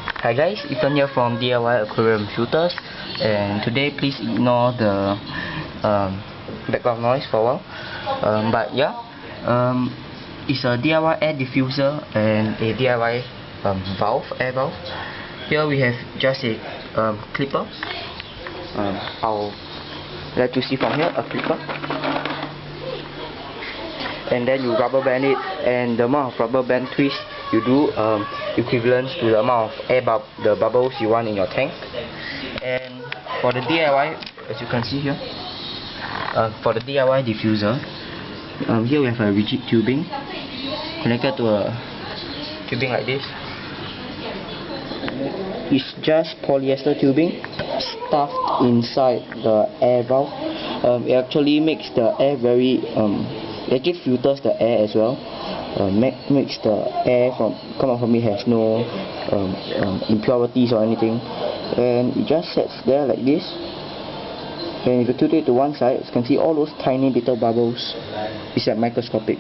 Hi guys, Ethan here from DIY Aquarium Filters, and today please ignore the background noise for a while. But yeah, it's a DIY air diffuser and a DIY air valve. Here we have just a clipper. I'll let you see from here, a clipper. And then you rubber band it, and the amount of rubber band twist you do equivalent to the amount of the bubbles you want in your tank. And for the DIY, as you can see here, for the DIY diffuser, here we have a rigid tubing connected to a tubing like this. It's just polyester tubing stuffed inside the air valve. It actually makes the air very it actually filters the air as well. Makes the air come out from it has no impurities or anything, and it just sits there like this. And if you tilt it to one side, you can see all those tiny little bubbles. It's microscopic.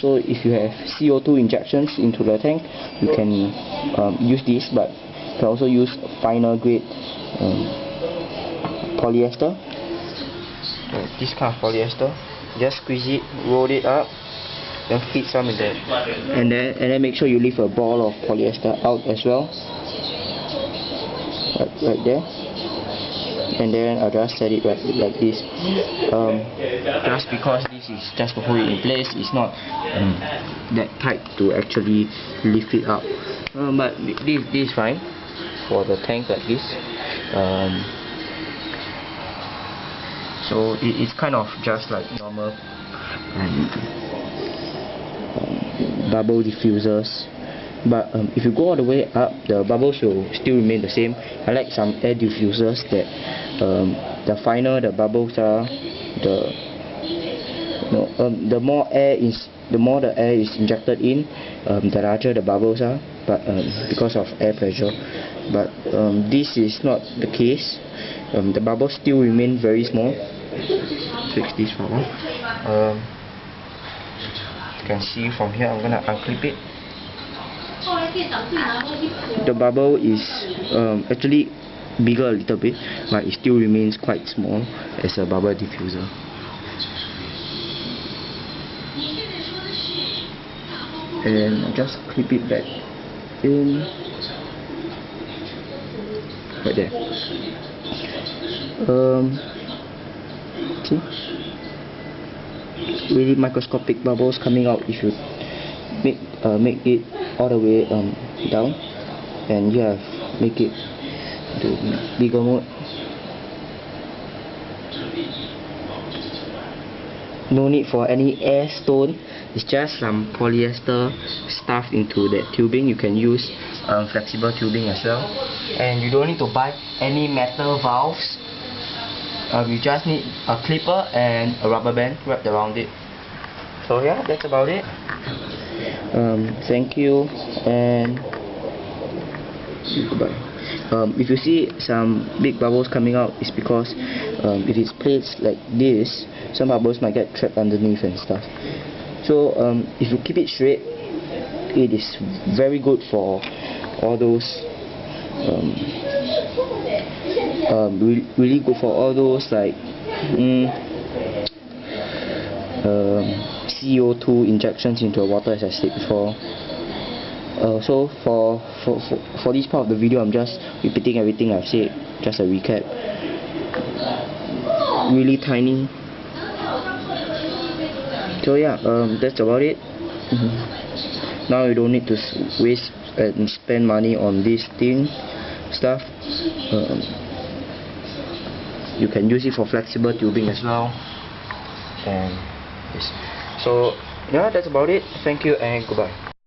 So if you have CO2 injections into the tank, you can use this, but you can also use finer grade polyester. This kind of polyester. Just squeeze it, roll it up, then feed some in there, and then make sure you leave a ball of polyester out as well, right there. And then I'll just set it right like this. Just because this is just to hold it in place, it's not that tight to actually lift it up. But this is fine for the tank like this. So it's kind of just like normal bubble diffusers, but if you go all the way up, the bubbles will still remain the same. I like some air diffusers that the finer the bubbles are, the more the air is injected in, the larger the bubbles are. But because of air pressure, but this is not the case. The bubbles still remain very small. Fix this for one. You can see from here, I'm gonna unclip it. The bubble is actually bigger a little bit, but it still remains quite small as a bubble diffuser. And just clip it back in right there. See? Really microscopic bubbles coming out if you make it all the way down, and yeah, make it to bigger mode. No need for any air stone. It's just some polyester stuffed into that tubing. You can use flexible tubing as well, and you don't need to buy any metal valves. You just need a clipper and a rubber band wrapped around it. So yeah, that's about it. Thank you, and goodbye. If you see some big bubbles coming out, it's because if it's placed like this, some bubbles might get trapped underneath and stuff. So if you keep it straight, it is very good for all those really good for all those like CO2 injections into water, as I said before. So for this part of the video, I'm just repeating everything I've said, just a recap. Really tiny. So yeah, that's about it. Now you don't need to waste and spend money on this stuff. You can use it for flexible tubing as well. And yes. So yeah, that's about it. Thank you and goodbye.